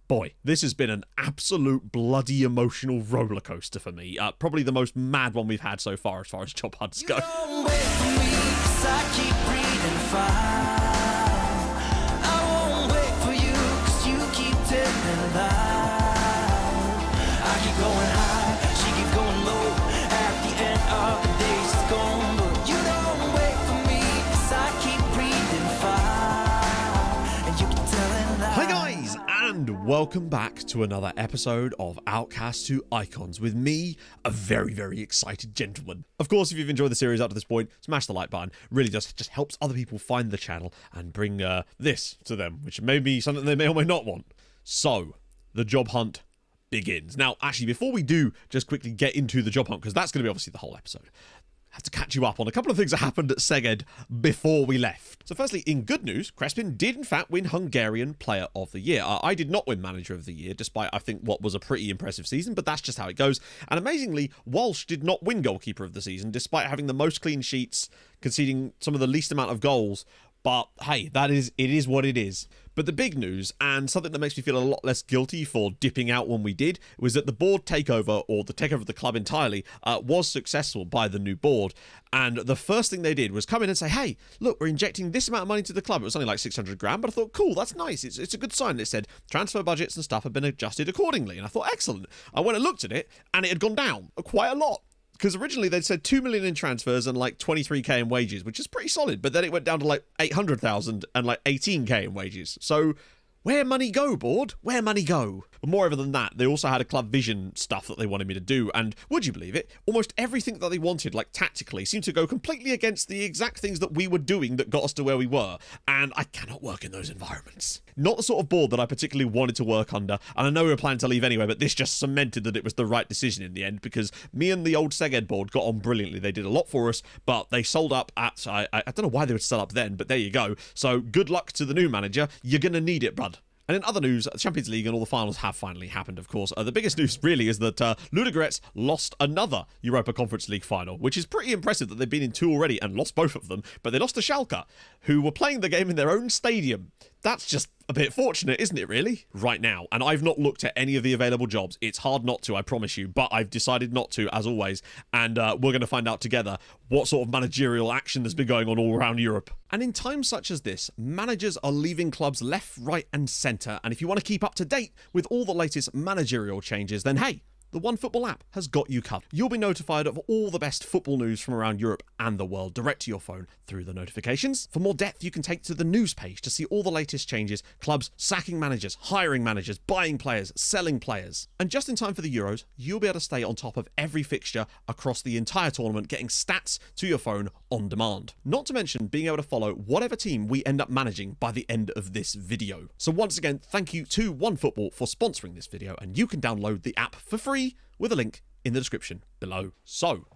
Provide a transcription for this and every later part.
Boy, this has been an absolute bloody emotional roller coaster for me. Probably the most mad one we've had so far as job hunts go. Don't wait for me, 'cause I keep breathing fire. I won't wait for you, 'cause you keep telling lies. I keep going high, she keeps going low. At the end of the day, she's gone. But you don't wait for me, 'cause I keep breathing fire. And you keep telling lies. Hi guys, and welcome back to another episode of Outcasts to Icons with me, a very, very excited gentleman. Of course, if you've enjoyed the series up to this point, smash the like button. Really just helps other people find the channel and bring this to them, which may be something they may or may not want. So, the job hunt begins. Now, actually, before we do just quickly get into the job hunt, because that's going to be obviously the whole episode, I have to catch you up on a couple of things that happened at SegEd before we left. So firstly, in good news, Crespin did in fact win Hungarian Player of the Year. I did not win Manager of the Year, despite I think what was a pretty impressive season, but that's just how it goes. And amazingly, Walsh did not win Goalkeeper of the Season, despite having the most clean sheets, conceding some of the least amount of goals. But hey, it is what it is. But the big news, and something that makes me feel a lot less guilty for dipping out when we did, was that the board takeover, or the takeover of the club entirely, was successful by the new board. And the first thing they did was come in and say, hey, look, we're injecting this amount of money into the club. It was only like 600 grand, but I thought, cool, that's nice. It's a good sign. It said transfer budgets and stuff have been adjusted accordingly. And I thought, excellent. I went and looked at it, and it had gone down quite a lot. Because originally they'd said 2 million in transfers and like 23k in wages, which is pretty solid. But then it went down to like 800,000 and like 18k in wages. So where money go, board? Where money go? But moreover than that, they also had a club vision stuff that they wanted me to do. And would you believe it? Almost everything that they wanted, like tactically, seemed to go completely against the exact things that we were doing that got us to where we were. And I cannot work in those environments. Not the sort of board that I particularly wanted to work under. And I know we were planning to leave anyway, but this just cemented that it was the right decision in the end, because me and the old SegEd board got on brilliantly. They did a lot for us, but they sold up at, I don't know why they would sell up then, but there you go. So good luck to the new manager. You're going to need it, bud. And in other news, the Champions League and all the finals have finally happened, of course. The biggest news, really, is that Ludogorets lost another Europa Conference League final, which is pretty impressive that they've been in two already and lost both of them. But they lost to Schalke, who were playing the game in their own stadium. That's just a bit fortunate, isn't it, really? Right now. And I've not looked at any of the available jobs. It's hard not to, I promise you. But I've decided not to, as always. And we're going to find out together what sort of managerial action has been going on all around Europe. And in times such as this, managers are leaving clubs left, right and centre. And if you want to keep up to date with all the latest managerial changes, then hey, the OneFootball app has got you covered. You'll be notified of all the best football news from around Europe and the world direct to your phone through the notifications. For more depth, you can take to the news page to see all the latest changes, clubs sacking managers, hiring managers, buying players, selling players. And just in time for the Euros, you'll be able to stay on top of every fixture across the entire tournament, getting stats to your phone on demand. Not to mention being able to follow whatever team we end up managing by the end of this video. So once again, thank you to OneFootball for sponsoring this video, and you can download the app for free with a link in the description below. So,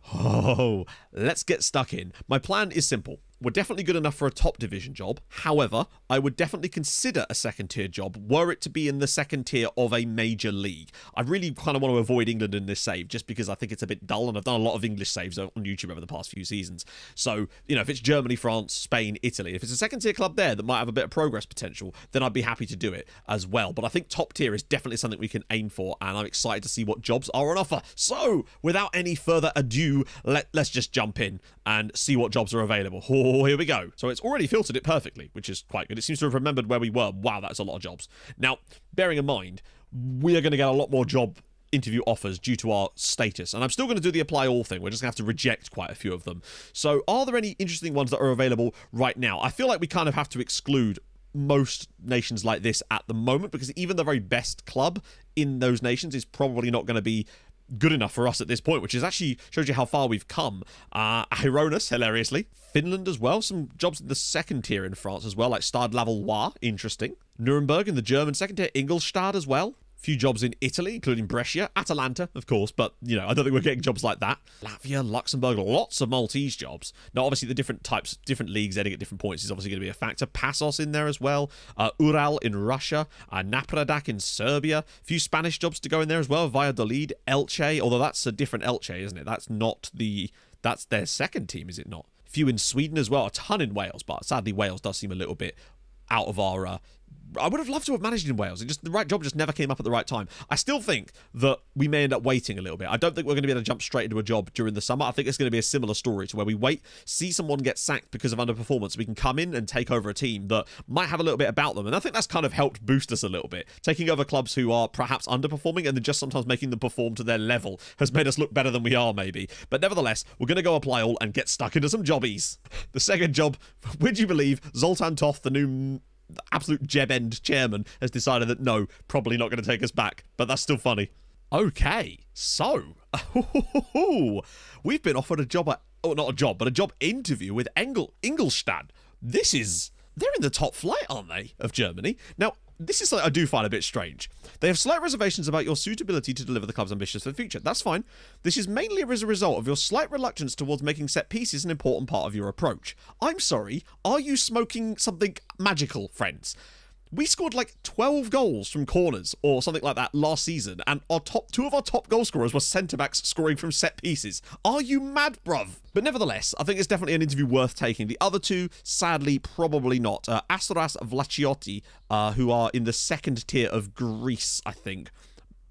let's get stuck in. My plan is simple. We're definitely good enough for a top division job. However, I would definitely consider a second tier job were it to be in the second tier of a major league. I really kind of want to avoid England in this save just because I think it's a bit dull, and I've done a lot of English saves on YouTube over the past few seasons. So, you know, if it's Germany, France, Spain, Italy, if it's a second tier club there that might have a bit of progress potential, then I'd be happy to do it as well. But I think top tier is definitely something we can aim for, and I'm excited to see what jobs are on offer. So, without any further ado, let's just jump in and see what jobs are available. Oh, here we go. So it's already filtered it perfectly, which is quite good. It seems to have remembered where we were. Wow, that's a lot of jobs. Now, bearing in mind, we are going to get a lot more job interview offers due to our status, and I'm still going to do the apply all thing. We're just going to have to reject quite a few of them. So are there any interesting ones that are available right now? I feel like we kind of have to exclude most nations like this at the moment, because even the very best club in those nations is probably not going to be good enough for us at this point, which is actually shows you how far we've come. Hironas, hilariously. Finland as well. Some jobs in the second tier in France as well, like Stade Lavallois, interesting. Nuremberg in the German second tier. Ingolstadt as well. Few jobs in Italy, including Brescia, Atalanta, of course, but, you know, I don't think we're getting jobs like that. Latvia, Luxembourg, lots of Maltese jobs. Now, obviously, the different types, different leagues ending at different points is obviously going to be a factor. Passos in there as well. Ural in Russia. Napredak in Serbia. A few Spanish jobs to go in there as well. Valladolid, Elche, although that's a different Elche, isn't it? That's not the... That's their second team, is it not? A few in Sweden as well. A ton in Wales, but sadly, Wales does seem a little bit out of our I would have loved to have managed in Wales. The right job just never came up at the right time. I still think that we may end up waiting a little bit. I don't think we're going to be able to jump straight into a job during the summer. I think it's going to be a similar story to where we wait, see someone get sacked because of underperformance. We can come in and take over a team that might have a little bit about them. And I think that's kind of helped boost us a little bit. Taking over clubs who are perhaps underperforming and then just sometimes making them perform to their level has made us look better than we are, maybe. But nevertheless, we're going to go apply all and get stuck into some jobbies. The second job, would you believe Zoltan Toth, the new absolute jeb-end chairman, has decided that no, probably not going to take us back, but that's still funny. Okay, so we've been offered a job at, oh, not a job, but a job interview with Ingolstadt. They're in the top flight, aren't they, of Germany? Now, this is something I do find a bit strange. They have slight reservations about your suitability to deliver the club's ambitions for the future. That's fine. This is mainly as a result of your slight reluctance towards making set pieces an important part of your approach. I'm sorry, are you smoking something magical, friends? We scored like 12 goals from corners or something like that last season, and two of our top goal scorers were centre-backs scoring from set pieces. Are you mad, bruv? But nevertheless, I think it's definitely an interview worth taking. The other two, sadly, probably not. Astoras Vlachiotti, who are in the second tier of Greece, I think.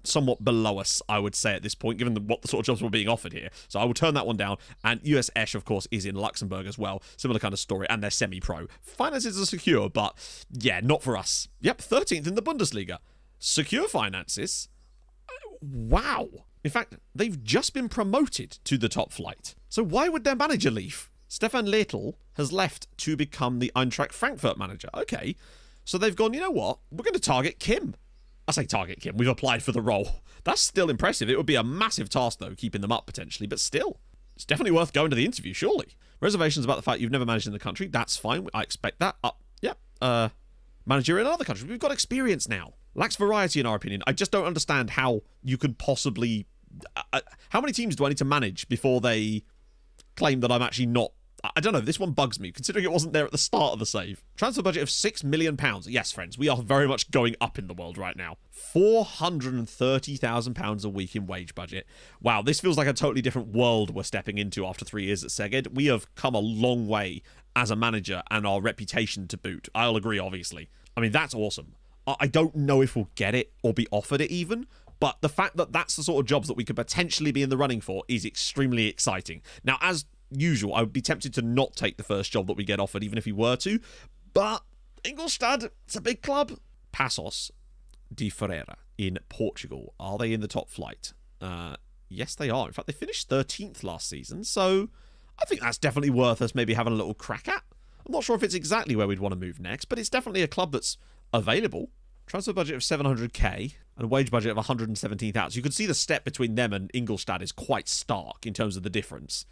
Somewhat below us, I would say, at this point, given what the sort of jobs were being offered here. So I will turn that one down. And US Esch, of course, is in Luxembourg as well. Similar kind of story, and they're semi-pro. Finances are secure, but yeah, not for us. Yep, 13th in the Bundesliga. Secure finances? Wow. In fact, they've just been promoted to the top flight. So why would their manager leave? Stefan Leitl has left to become the Eintracht Frankfurt manager. Okay, so they've gone, you know what? We're going to target Kim. I say target Kim, we've applied for the role. That's still impressive. It would be a massive task, though, keeping them up, potentially, but still. It's definitely worth going to the interview, surely. Reservations about the fact you've never managed in the country, that's fine. I expect that. Manager in another country. We've got experience now. Lacks variety, in our opinion. I just don't understand how you could possibly... how many teams do I need to manage before they claim that I'm actually not... I don't know, this one bugs me, considering it wasn't there at the start of the save. Transfer budget of £6 million. Yes, friends, we are very much going up in the world right now. £430,000 a week in wage budget. Wow, this feels like a totally different world we're stepping into after 3 years at Szeged. We have come a long way as a manager and our reputation to boot. I'll agree, obviously. I mean, that's awesome. I don't know if we'll get it or be offered it even, but the fact that that's the sort of jobs that we could potentially be in the running for is extremely exciting. Now, as usual, I would be tempted to not take the first job that we get offered, even if we were to. But Ingolstadt, it's a big club. Passos de Ferreira in Portugal. Are they in the top flight? Yes, they are. In fact, they finished 13th last season, so I think that's definitely worth us maybe having a little crack at. I'm not sure if it's exactly where we'd want to move next, but it's definitely a club that's available. Transfer budget of 700k and a wage budget of 117,000. You can see the step between them and Ingolstadt is quite stark in terms of the difference.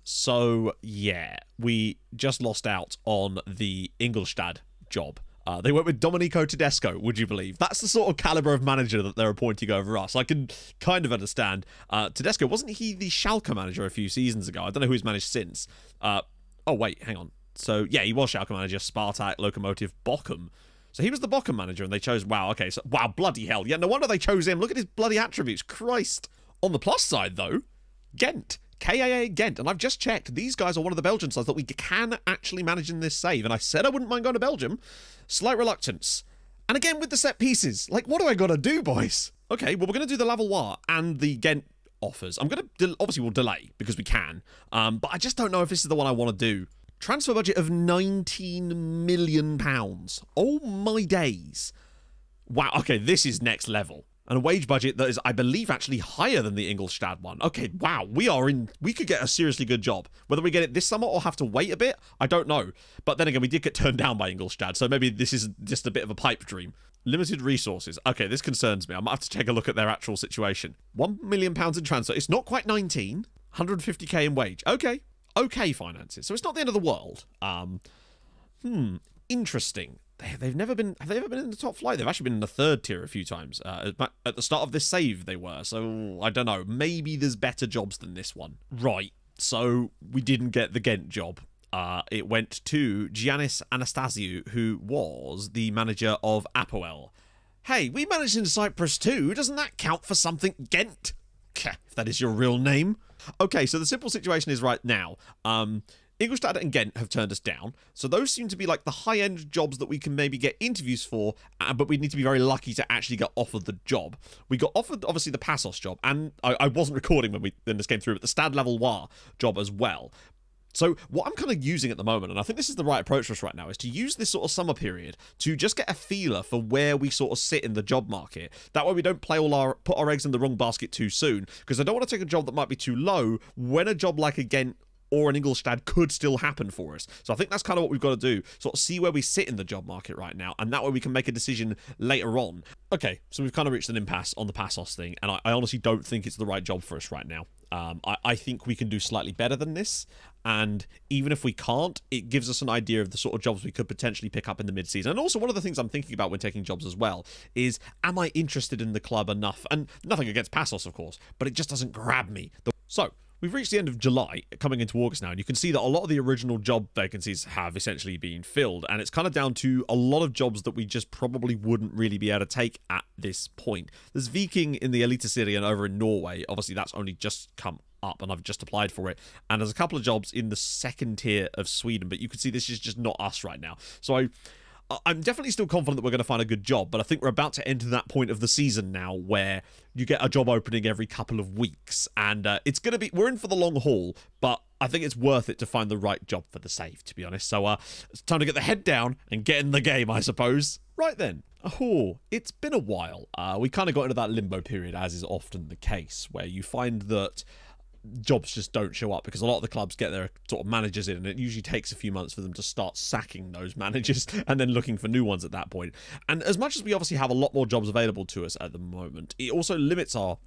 So, yeah, we just lost out on the Ingolstadt job. They went with Domenico Tedesco, would you believe? That's the sort of caliber of manager that they're appointing over us. I can kind of understand. Tedesco, wasn't he the Schalke manager a few seasons ago? I don't know who he's managed since. Oh, wait, hang on. So, yeah, he was Schalke manager, Spartak, Lokomotiv, Bochum. So he was the Bochum manager, and they chose... Wow, okay, so... Wow, bloody hell. Yeah, no wonder they chose him. Look at his bloody attributes. Christ. On the plus side, though, Ghent. KAA Ghent, and I've just checked, these guys are one of the Belgian sides that we can actually manage in this save, and I said I wouldn't mind going to Belgium. Slight reluctance. And again, with the set pieces, like, what do I got to do, boys? Okay, well, we're going to do the Lavallois and the Ghent offers. I'm going to, obviously, we'll delay, because we can, but I just don't know if this is the one I want to do. Transfer budget of £19 million. Oh, my days. Wow, okay, this is next level. And a wage budget that is, I believe, actually higher than the Ingolstadt one. Okay, wow, we could get a seriously good job. Whether we get it this summer or have to wait a bit, I don't know. But then again, we did get turned down by Ingolstadt, so maybe this is just a bit of a pipe dream. Limited resources. Okay, this concerns me. I might have to take a look at their actual situation. £1 million in transfer. It's not quite 19. 150k in wage. Okay. Okay finances. So it's not the end of the world. Interesting. Have they ever been in the top flight? They've actually been in the third tier a few times. At the start of this save, they were. So, I don't know. Maybe there's better jobs than this one. Right. So, we didn't get the Ghent job. It went to Giannis Anastasiou, who was the manager of Apoel. Hey, we managed in Cyprus too. Doesn't that count for something, Ghent? If that is your real name. Okay, so the simple situation is right now. Ingolstadt and Ghent have turned us down, so those seem to be like the high-end jobs that we can maybe get interviews for, but we need to be very lucky to actually get offered the job. We got offered, obviously, the Passos job, and I wasn't recording when this came through, but the Stade Levallois job as well. So what I'm kind of using at the moment, and I think this is the right approach for us right now, is to use this sort of summer period to just get a feeler for where we sort of sit in the job market. That way we don't put our eggs in the wrong basket too soon, because I don't want to take a job that might be too low when a job like a Ghent or an Ingolstadt could still happen for us. So I think that's kind of what we've got to do, sort of see where we sit in the job market right now, and that way we can make a decision later on. Okay, so we've kind of reached an impasse on the Passos thing, and I honestly don't think it's the right job for us right now. I think we can do slightly better than this, and even if we can't, it gives us an idea of the sort of jobs we could potentially pick up in the mid-season. And also, one of the things I'm thinking about when taking jobs as well is, am I interested in the club enough? And nothing against Passos, of course, but it just doesn't grab me. So we've reached the end of July, coming into August now, and you can see that a lot of the original job vacancies have essentially been filled, and it's kind of down to a lot of jobs that we just probably wouldn't really be able to take at this point. There's Viking in the Eliteserien over in Norway. Obviously, that's only just come up, and I've just applied for it. And there's a couple of jobs in the second tier of Sweden, but you can see this is just not us right now. So I'm definitely still confident that we're going to find a good job, but I think we're about to enter that point of the season now where you get a job opening every couple of weeks, and it's going to be, we're in for the long haul, but I think it's worth it to find the right job for the save, to be honest. So it's time to get the head down and get in the game, I suppose. Right then. Oh, it's been a while. We kind of got into that limbo period, as is often the case, where you find that jobs just don't show up because a lot of the clubs get their sort of managers in, and it usually takes a few months for them to start sacking those managers and then looking for new ones at that point. And as much as we obviously have a lot more jobs available to us at the moment, it also limits our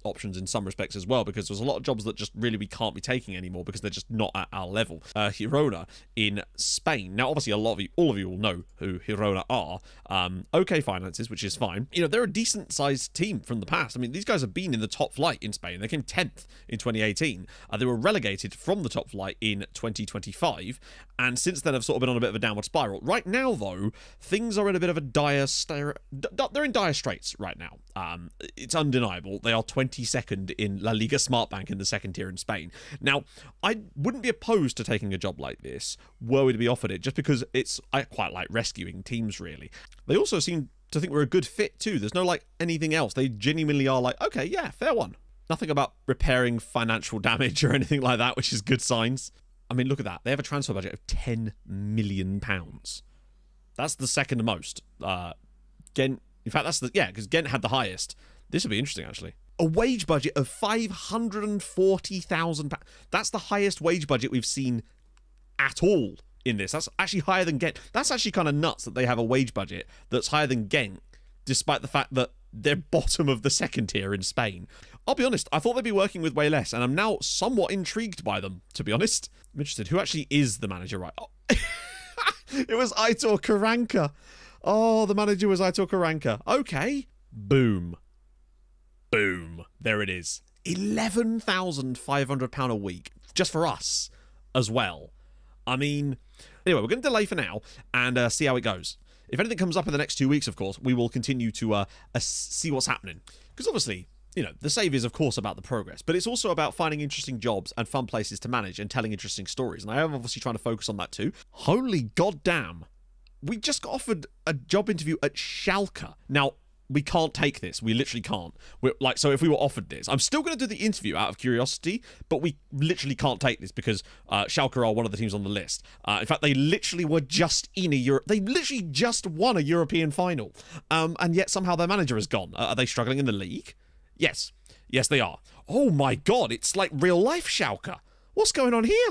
options in some respects as well, because there's a lot of jobs that just really we can't be taking anymore because they're just not at our level. Girona in Spain. Now, obviously, all of you will know who Girona are. Okay finances, which is fine. You know, they're a decent-sized team from the past. I mean, these guys have been in the top flight in Spain. They came 10th in 2018. They were relegated from the top flight in 2025, and since then have sort of been on a bit of a downward spiral. Right now, though, things are in a bit of a they're in dire straits right now. It's undeniable. They are 22nd in La Liga Smartbank in the second tier in Spain. Now, I wouldn't be opposed to taking a job like this were we to be offered it, just because I quite like rescuing teams, really. They also seem to think we're a good fit too. There's no like anything else. They genuinely are like, okay, yeah, fair one. Nothing about repairing financial damage or anything like that, which is good signs. I mean, look at that. They have a transfer budget of £10 million. That's the second most. Ghent, in fact, because Ghent had the highest. This will be interesting, actually. A wage budget of £540,000. That's the highest wage budget we've seen at all in this. That's actually higher than Ghent. That's actually kind of nuts that they have a wage budget that's higher than Ghent, despite the fact that they're bottom of the second tier in Spain. I'll be honest, I thought they'd be working with way less, and I'm now somewhat intrigued by them, to be honest. I'm interested. Who actually is the manager, right? Oh. It was Aitor Karanka. Oh, the manager was Aitor Karanka. Okay. Boom. Boom. There it is. £11,500 a week, just for us as well. I mean, anyway, we're going to delay for now and see how it goes. If anything comes up in the next 2 weeks, of course, we will continue to see what's happening. Because obviously, you know, the save is, of course, about the progress, but it's also about finding interesting jobs and fun places to manage and telling interesting stories. And I am obviously trying to focus on that too. Holy goddamn. We just got offered a job interview at Schalke. Now, we can't take this. We literally can't. So if we were offered this, I'm still going to do the interview out of curiosity, but we literally can't take this because Schalke are one of the teams on the list. In fact, they literally were just in a Europe. They literally just won a European final, and yet somehow their manager has gone. Are they struggling in the league? Yes. Yes, they are. Oh my god, it's like real life Schalke. What's going on here?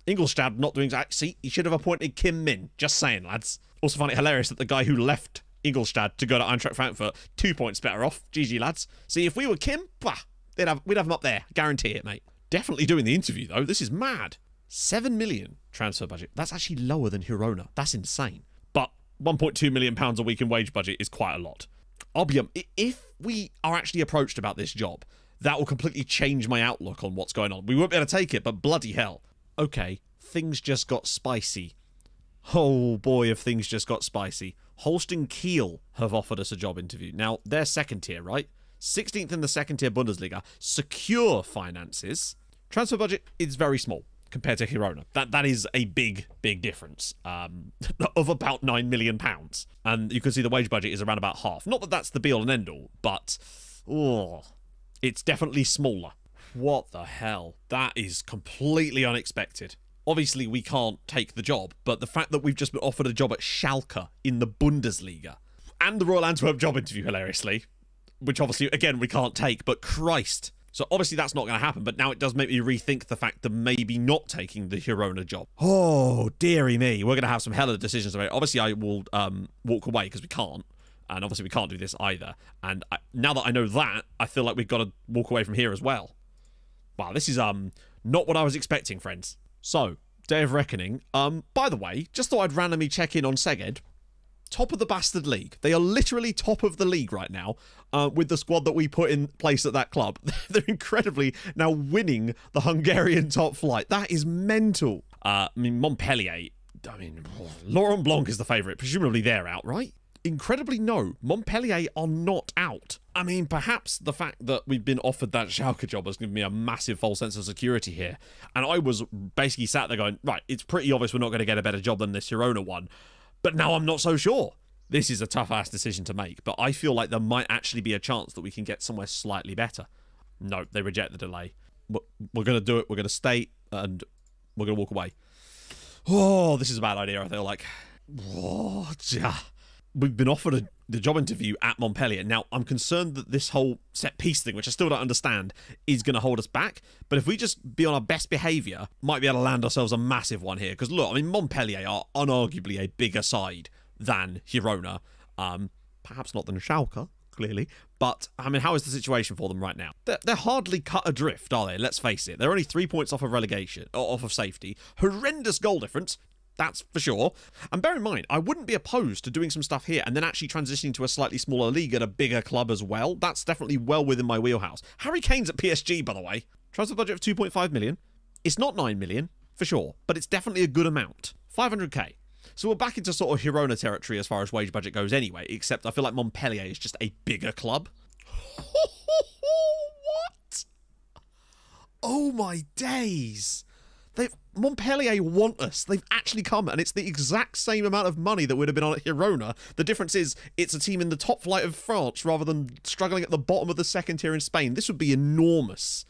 Ingolstadt not doing that. See, he should have appointed Kim Min. Just saying, lads. Also find it hilarious that the guy who left Ingolstadt to go to Eintracht Frankfurt, 2 points better off. GG, lads. See, if we were Kim, we'd have him up there. Guarantee it, mate. Definitely doing the interview, though. This is mad. 7 million transfer budget. That's actually lower than Girona. That's insane. But £1.2 million a week in wage budget is quite a lot. I'll be if we are actually approached about this job, that will completely change my outlook on what's going on. We won't be able to take it, but bloody hell. Okay, things just got spicy. Oh boy, have things just got spicy. Holstein Kiel have offered us a job interview. Now, they're second tier, right? 16th in the second tier Bundesliga. Secure finances. Transfer budget is very small. compared to Girona. That is a big difference of about £9 million. And you can see the wage budget is around about half. Not that that's the be all and end all, but it's definitely smaller. What the hell? That is completely unexpected. Obviously, we can't take the job, but the fact that we've just been offered a job at Schalke in the Bundesliga and the Royal Antwerp job interview, hilariously, which obviously, again, we can't take, but Christ. So obviously that's not going to happen, but now it does make me rethink the fact that maybe not taking the Girona job. Oh, dearie me. We're going to have some hell of decisions to make. Obviously, I will walk away because we can't. And obviously, we can't do this either. And now that I know that, I feel like we've got to walk away from here as well. Wow, this is not what I was expecting, friends. So, Day of Reckoning. By the way, just thought I'd randomly check in on Szeged. Top of the bastard league. They are literally top of the league right now with the squad that we put in place at that club. They're incredibly now winning the Hungarian top flight. That is mental. I mean, Montpellier. I mean, Laurent Blanc is the favourite. Presumably they're out, right? Incredibly, no. Montpellier are not out. I mean, perhaps the fact that we've been offered that Schalke job has given me a massive false sense of security here. And I was basically sat there going, right, it's pretty obvious we're not going to get a better job than this Girona one. But now I'm not so sure. This is a tough-ass decision to make. But I feel like there might actually be a chance that we can get somewhere slightly better. No, they reject the delay. We're going to do it. We're going to stay. And we're going to walk away. Oh, this is a bad idea, I feel like. Oh, yeah. We've been offered the job interview at Montpellier. Now, I'm concerned that this whole set-piece thing, which I still don't understand, is going to hold us back. But if we just be on our best behaviour, might be able to land ourselves a massive one here. Because, look, I mean, Montpellier are unarguably a bigger side than Girona. Perhaps not than Schalke, clearly. But, I mean, how is the situation for them right now? They're hardly cut adrift, are they? Let's face it. They're only 3 points off of relegation, or off of safety. Horrendous goal difference. That's for sure. And bear in mind, I wouldn't be opposed to doing some stuff here and then actually transitioning to a slightly smaller league at a bigger club as well. That's definitely well within my wheelhouse. Harry Kane's at PSG, by the way. Transfer budget of 2.5 million. It's not 9 million, for sure, but it's definitely a good amount. 500k. So we're back into sort of Girona territory as far as wage budget goes anyway, except I feel like Montpellier is just a bigger club. What? Oh my days. Montpellier want us. They've actually come, and it's the exact same amount of money that would have been on at Girona. The difference is it's a team in the top flight of France rather than struggling at the bottom of the second tier in Spain. This would be enormous.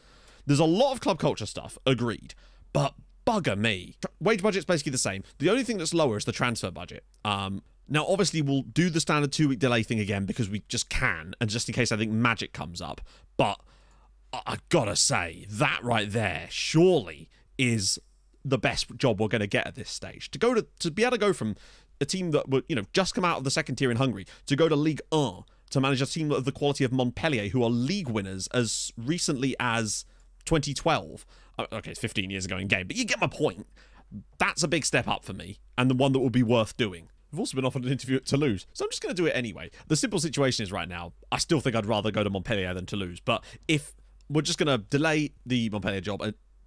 There's a lot of club culture stuff, agreed, but bugger me. Wage budget's basically the same. The only thing that's lower is the transfer budget. Now, obviously, we'll do the standard 2-week delay thing again because we just can, and just in case I think magic comes up. But I've got to say, that right there surely is the best job we're going to get at this stage. To be able to go from a team that would, just come out of the second tier in Hungary to go to Ligue 1 to manage a team of the quality of Montpellier, who are league winners as recently as 2012. Okay, it's 15 years ago in game, but you get my point. That's a big step up for me, and the one that will be worth doing. I've also been offered an interview at Toulouse, so I'm just going to do it anyway. The simple situation is right now, I still think I'd rather go to Montpellier than Toulouse, but if we're just going to delay the Montpellier job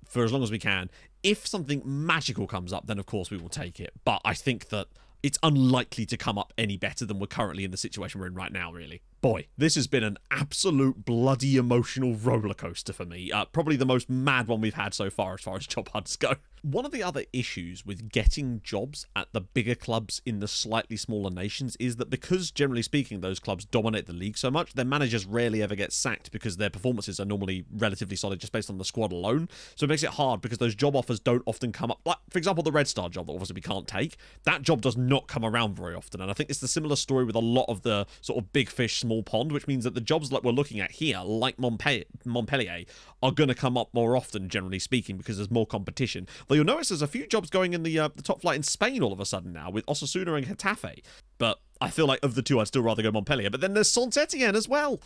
for as long as we can, if something magical comes up, then of course we will take it. But I think that it's unlikely to come up any better than we're currently in the situation we're in right now, really. Boy, this has been an absolute bloody emotional roller coaster for me. Probably the most mad one we've had so far as job hunts go. One of the other issues with getting jobs at the bigger clubs in the slightly smaller nations is that because, generally speaking, those clubs dominate the league so much, their managers rarely ever get sacked because their performances are normally relatively solid just based on the squad alone. So it makes it hard because those job offers don't often come up. Like, for example, the Red Star job that obviously we can't take. That job does not come around very often. And I think it's the similar story with a lot of the sort of big fish, small pond, which means that the jobs that we're looking at here, like Montpellier, are going to come up more often, generally speaking, because there's more competition. Though you'll notice there's a few jobs going in the top flight in Spain all of a sudden now, with Osasuna and Getafe. But I feel like of the two, I'd still rather go Montpellier. But then there's Saint-Etienne as well.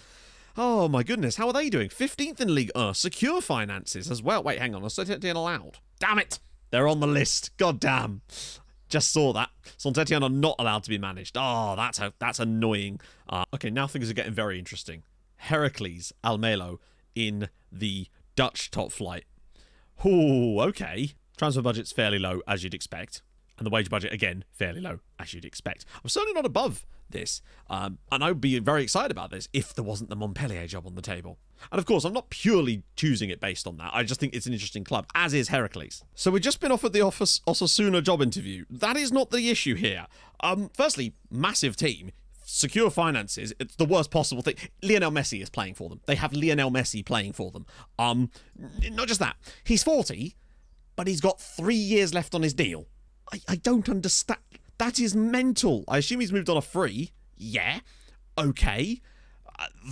Oh my goodness, how are they doing? 15th in Ligue 1, secure finances as well. Wait, hang on, are Saint-Etienne allowed? Damn it! They're on the list. God damn. Just saw that. Saint-Etienne are not allowed to be managed. Oh, that's annoying. Okay, now things are getting very interesting. Heracles Almelo in the Dutch top flight. Ooh, okay. Transfer budget's fairly low, as you'd expect. And the wage budget, again, fairly low, as you'd expect. I'm certainly not above this. And I would be very excited about this if there wasn't the Montpellier job on the table. And of course, I'm not purely choosing it based on that. I just think it's an interesting club, as is Heracles. So we've just been offered the Osasuna job interview. That is not the issue here. Firstly, massive team. Secure finances. It's the worst possible thing. Lionel Messi is playing for them. They have Lionel Messi playing for them. Not just that. He's 40, but he's got 3 years left on his deal. I don't understand. That is mental. I assume he's moved on a free. Yeah. Okay.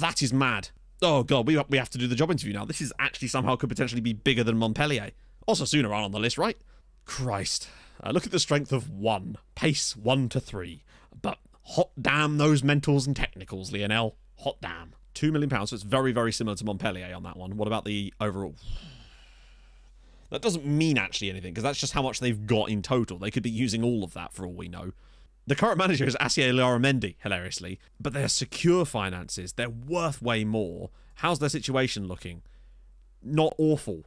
That is mad. Oh, God, we have to do the job interview now. This is actually somehow could potentially be bigger than Montpellier. Osasuna aren't on the list, right? Christ. Look at the strength of 1. Pace 1 to 3. But hot damn those mentals and technicals, Lionel. Hot damn. £2 million, so it's very, very similar to Montpellier on that one. What about the overall? That doesn't mean actually anything, because that's just how much they've got in total. They could be using all of that for all we know. The current manager is Asier Laramendi, hilariously, but they're secure finances. They're worth way more. How's their situation looking? Not awful,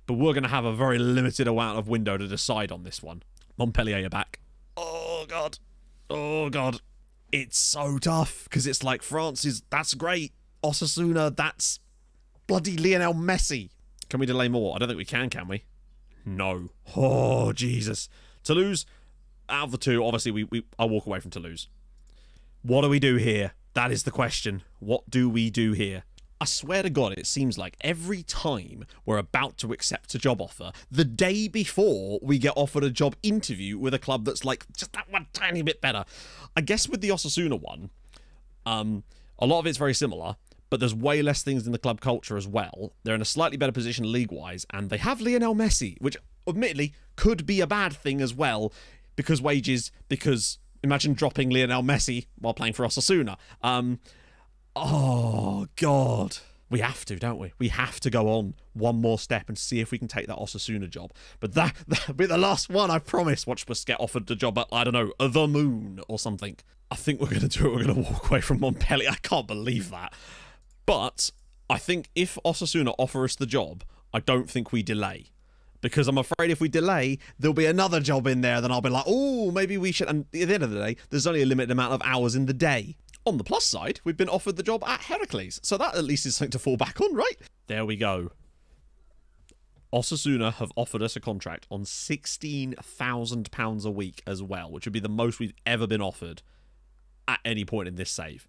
but we're going to have a very limited amount of window to decide on this one. Montpellier are back. Oh, God. Oh, God. It's so tough, because it's like that's great. Osasuna, that's bloody Lionel Messi. Can we delay more? I don't think we can we? No. Oh, Jesus. Toulouse, out of the two, obviously, I'll walk away from Toulouse. What do we do here? That is the question. What do we do here? I swear to God, it seems like every time we're about to accept a job offer, the day before we get offered a job interview with a club that's like just that one tiny bit better. I guess with the Osasuna one, a lot of it's very similar, but there's way less things in the club culture as well. They're in a slightly better position league-wise, and they have Lionel Messi, which admittedly could be a bad thing as well, because imagine dropping Lionel Messi while playing for Osasuna. Oh, God. We have to, don't we? We have to go on one more step and see if we can take that Osasuna job. But that'll be the last one, I promise. Watch us get offered the job at, I don't know, the moon or something. I think we're going to do it. We're going to walk away from Montpellier. I can't believe that. But I think if Osasuna offer us the job, I don't think we delay. Because I'm afraid if we delay, there'll be another job in there. Then I'll be like, oh, maybe we should. And at the end of the day, there's only a limited amount of hours in the day. On the plus side, we've been offered the job at Heracles. So that at least is something to fall back on, right? There we go. Osasuna have offered us a contract on £16,000 a week as well, which would be the most we've ever been offered at any point in this save.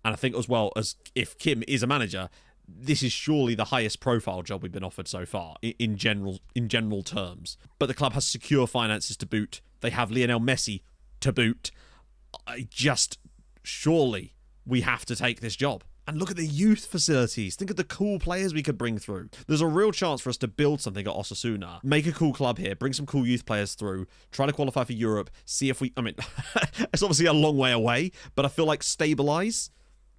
And I think as well as if Kim is a manager, this is surely the highest profile job we've been offered so far in general terms. But the club has secure finances to boot. They have Lionel Messi to boot. Surely we have to take this job. And look at the youth facilities. Think of the cool players we could bring through. There's a real chance for us to build something at Osasuna. Make a cool club here. Bring some cool youth players through. Try to qualify for Europe. See if we... I mean, it's obviously a long way away, but I feel like stabilise,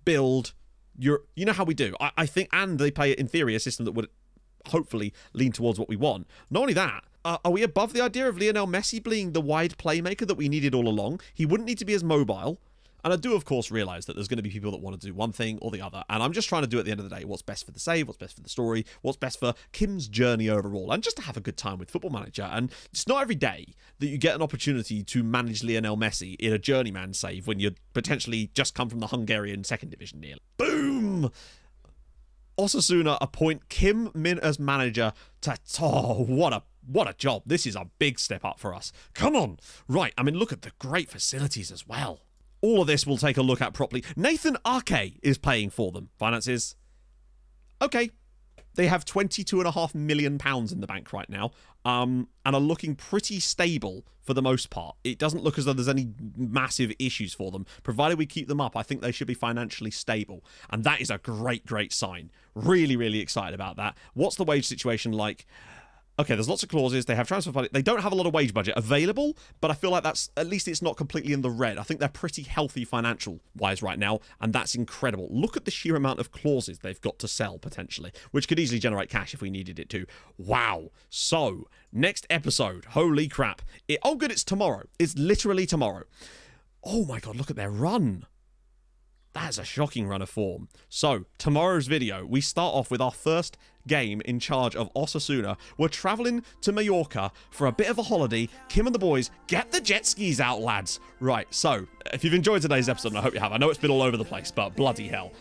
build... You know how we do. I think, and they play, in theory, a system that would hopefully lean towards what we want. Not only that, are we above the idea of Lionel Messi being the wide playmaker that we needed all along? He wouldn't need to be as mobile. And I do, of course, realise that there's going to be people that want to do one thing or the other. And I'm just trying to do at the end of the day what's best for the save, what's best for the story, what's best for Kim's journey overall, and just to have a good time with Football Manager. And it's not every day that you get an opportunity to manage Lionel Messi in a journeyman save when you potentially just come from the Hungarian second division nearly. Boom! Osasuna appoint Kim Min as manager to... Oh, what a job. This is a big step up for us. Come on. Right, I mean, look at the great facilities as well. All of this we'll take a look at properly. Nathan Ake is paying for them. Finances. Okay. They have £22.5 million in the bank right now, and are looking pretty stable for the most part. It doesn't look as though there's any massive issues for them. Provided we keep them up, I think they should be financially stable. And that is a great, great sign. Really, really excited about that. What's the wage situation like? Okay, there's lots of clauses. They have transfer budget. They don't have a lot of wage budget available, but I feel like that's, at least it's not completely in the red. I think they're pretty healthy financial-wise right now, and that's incredible. Look at the sheer amount of clauses they've got to sell, potentially, which could easily generate cash if we needed it to. Wow. So, next episode. Holy crap. Oh, good, it's tomorrow. It's literally tomorrow. Oh my God, look at their run. That is a shocking run of form. So, tomorrow's video, we start off with our first game in charge of Osasuna. We're traveling to Mallorca for a bit of a holiday. Kim and the boys, get the jet skis out, lads. Right, so if you've enjoyed today's episode, and I hope you have, I know it's been all over the place, but bloody hell,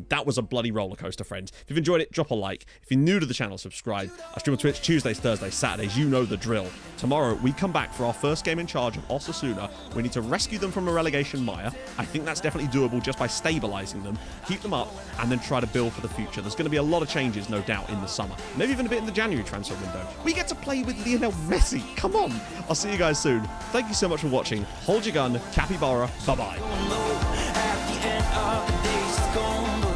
that was a bloody roller coaster, friends. If you've enjoyed it, drop a like. If you're new to the channel, subscribe. I stream on Twitch Tuesdays, Thursdays, Saturdays. You know the drill. Tomorrow, we come back for our first game in charge of Osasuna. We need to rescue them from a relegation mire. I think that's definitely doable just by stabilizing them, keep them up, and then try to build for the future. There's going to be a lot of changes, no doubt, in the summer. Maybe even a bit in the January transfer window. We get to play with Lionel Messi. Come on. I'll see you guys soon. Thank you so much for watching. Hold your gun. Capybara. Bye-bye. At the end of the day, she's gone.